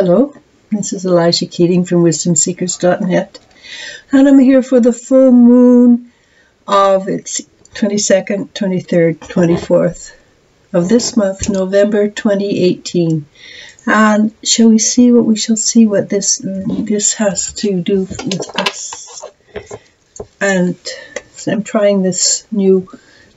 Hello, this is Elijah Keating from WisdomSeekers.net, and I'm here for the full moon of its 22nd, 23rd, 24th of this month, November 2018. And shall we see what we shall see what this has to do with us. And so I'm trying this new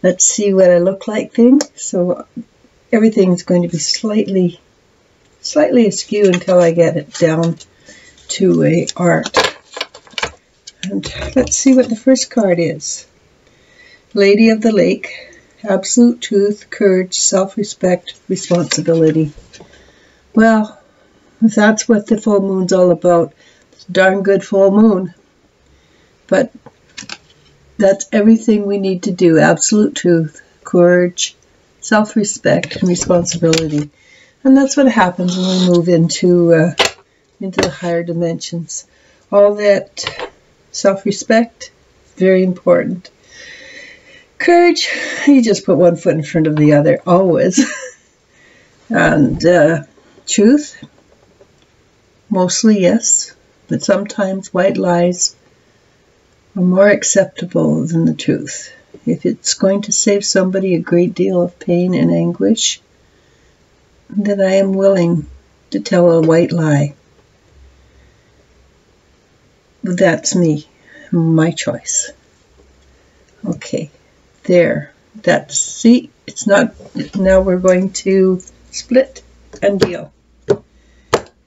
let's see what I look like thing. So everything's going to be slightly askew until I get it down to a art. And let's see what the first card is. Lady of the Lake, absolute truth, courage, self-respect, responsibility. Well, if that's what the full moon's all about, it's a darn good full moon. But that's everything we need to do. Absolute truth, courage, self-respect, and responsibility. And that's what happens when we move into the higher dimensions. All that self-respect, very important. Courage, you just put one foot in front of the other, always. And truth, mostly yes, but sometimes white lies are more acceptable than the truth. If it's going to save somebody a great deal of pain and anguish, then I am willing to tell a white lie. That's me, my choice. Okay, there. That's, see, it's not, now we're going to split and deal.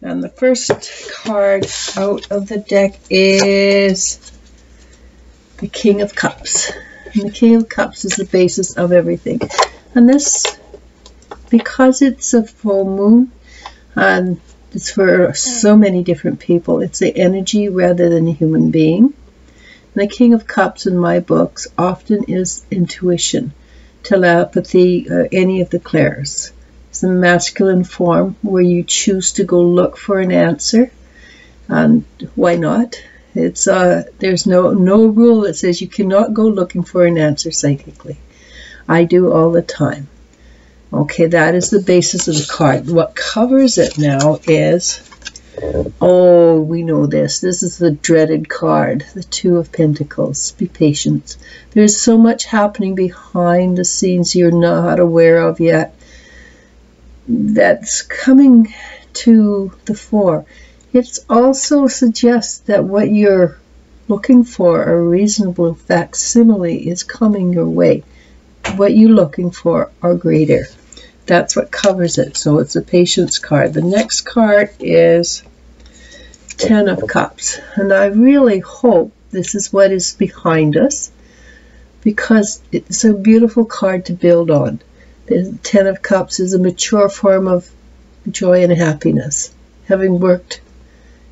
And the first card out of the deck is the King of Cups. And the King of Cups is the basis of everything. And this, because it's a full moon, and it's for so many different people, it's the energy rather than a human being. And the King of Cups in my books often is intuition, telepathy, any of the clairs. It's a masculine form where you choose to go look for an answer, and why not? It's there's no rule that says you cannot go looking for an answer psychically. I do all the time. Okay, that is the basis of the card. What covers it now is, oh, we know this. This is the dreaded card, the Two of Pentacles. Be patient. There's so much happening behind the scenes you're not aware of yet that's coming to the fore. It also suggests that what you're looking for, a reasonable facsimile, is coming your way. What you're looking for are greater. That's what covers it. So it's a patience card. The next card is Ten of Cups. And I really hope this is what is behind us, because it's a beautiful card to build on. The Ten of Cups is a mature form of joy and happiness. Having worked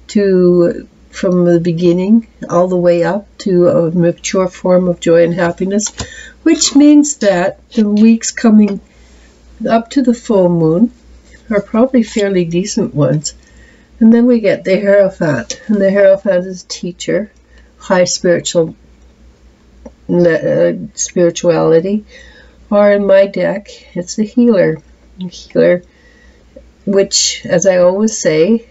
from the beginning all the way up to a mature form of joy and happiness, which means that the weeks coming up to the full moon are probably fairly decent ones. And then we get the Hierophant, and the Hierophant is teacher, high spirituality, or in my deck, it's the healer. The healer, which, as I always say,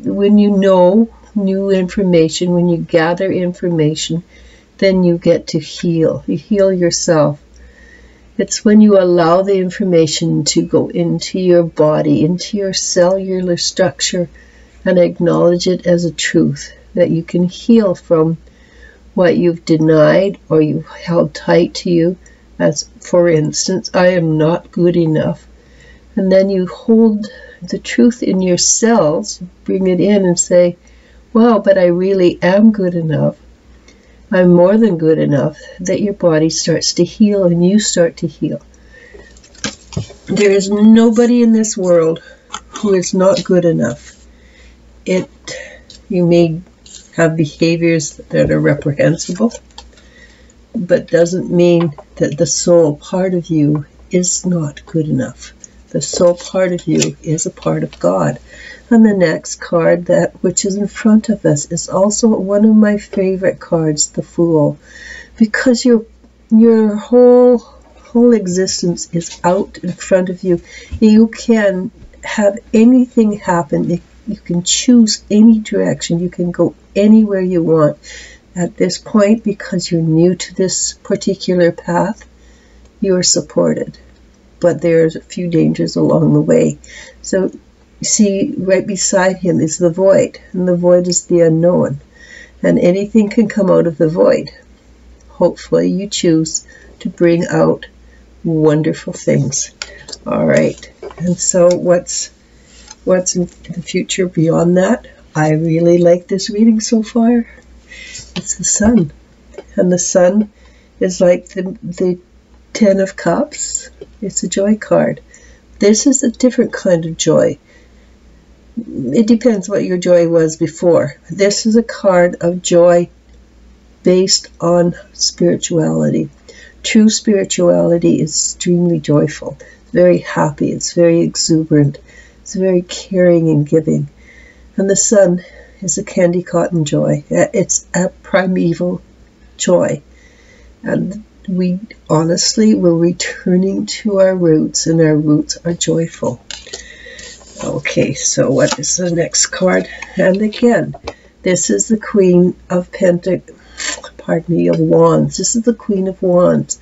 when you know new information, when you gather information, then you get to heal. You heal yourself. It's when you allow the information to go into your body, into your cellular structure, and acknowledge it as a truth, that you can heal from what you've denied or you've held tight to you. As, for instance, I am not good enough. And then you hold the truth in your cells, bring it in and say, well, but I really am good enough. I'm more than good enough, that your body starts to heal and you start to heal. There is nobody in this world who is not good enough. You may have behaviors that are reprehensible, but doesn't mean that the soul part of you is not good enough. The soul part of you is a part of God. And the next card, that which is in front of us, is also one of my favorite cards, the Fool, because your whole existence is out in front of you. You can have anything happen. You can choose any direction. You can go anywhere you want at this point because you're new to this particular path. You are supported, but there's a few dangers along the way. So see, right beside him is the void, and the void is the unknown, and anything can come out of the void. Hopefully you choose to bring out wonderful things. All right, and so what's in the future beyond that? I really like this reading so far. It's the sun, and the sun is like the Ten of Cups. It's a joy card. This is a different kind of joy. It depends what your joy was before. This is a card of joy based on spirituality. True spirituality is extremely joyful. It's very happy. It's very exuberant. It's very caring and giving. And the sun is a candy cotton joy. It's a primeval joy. And we honestly, we're returning to our roots, and our roots are joyful. Okay, so what is the next card? And again, this is the Queen of of Wands. This is the Queen of Wands.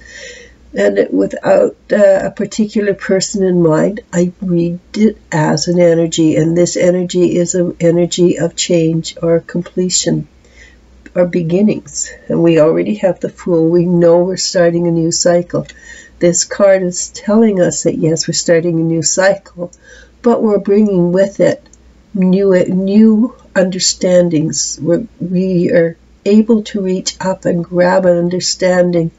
And without a particular person in mind, I read it as an energy. And this energy is an energy of change or completion or beginnings. And we already have the Fool. We know we're starting a new cycle. This card is telling us that yes, we're starting a new cycle, but we're bringing with it new understandings. We are able to reach up and grab an understanding.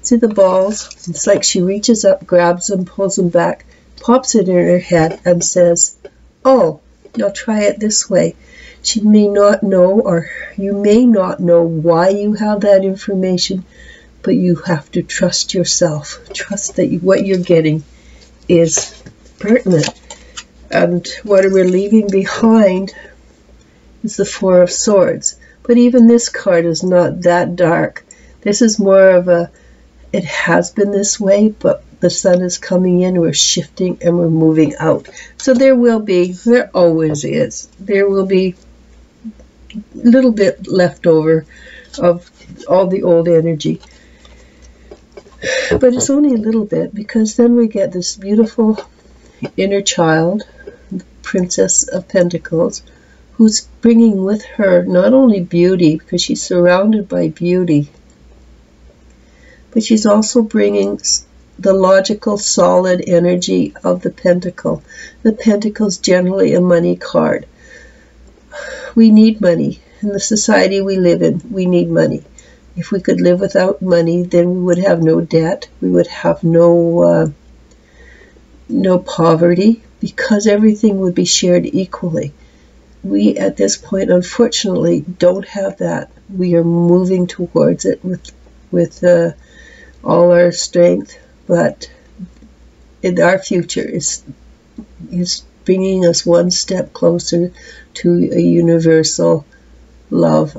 See the balls? It's like she reaches up, grabs them, pulls them back, pops it in her head and says, oh, now try it this way. She may not know, or you may not know why you have that information, but you have to trust yourself. Trust that what you're getting is pertinent. And what we're leaving behind is the Four of Swords. But even this card is not that dark. This is more of a, it has been this way, but the sun is coming in, we're shifting, and we're moving out. So there always is, there will be a little bit left over of all the old energy. But it's only a little bit, because then we get this beautiful inner child, the Princess of Pentacles, who's bringing with her not only beauty, because she's surrounded by beauty, but she's also bringing the logical, solid energy of the Pentacle. The Pentacle's generally a money card. We need money. In the society we live in, we need money. If we could live without money, then we would have no debt. We would have no poverty, because everything would be shared equally. We, at this point, unfortunately, don't have that. We are moving towards it with all our strength, but in our future is bringing us one step closer to a universal love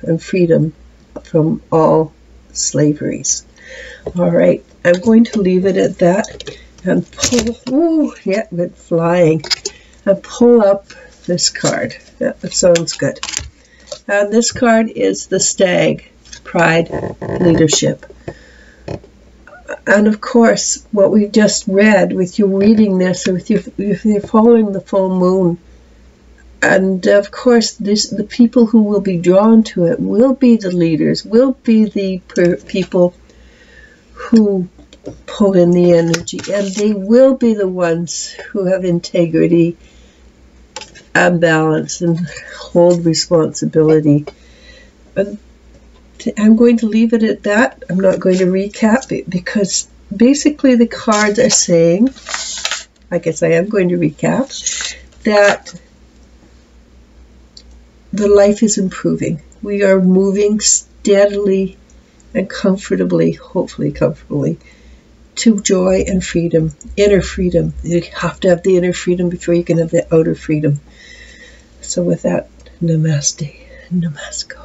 and freedom from all slaveries. All right, I'm going to leave it at that and pull, ooh, yeah, went flying, and pull up this card. Yeah, that sounds good. And this card is the Stag, Pride, Leadership. And of course, what we've just read, with you reading this, or if you're following the full moon, and of course, the people who will be drawn to it will be the leaders, will be the people who pull in the energy, and they will be the ones who have integrity and balance and hold responsibility. And I'm going to leave it at that. I'm not going to recap it, because basically the cards are saying, I guess I am going to recap, that the life is improving. We are moving steadily and comfortably, hopefully comfortably, to joy and freedom, inner freedom. You have to have the inner freedom before you can have the outer freedom. So with that, namaste, namasko.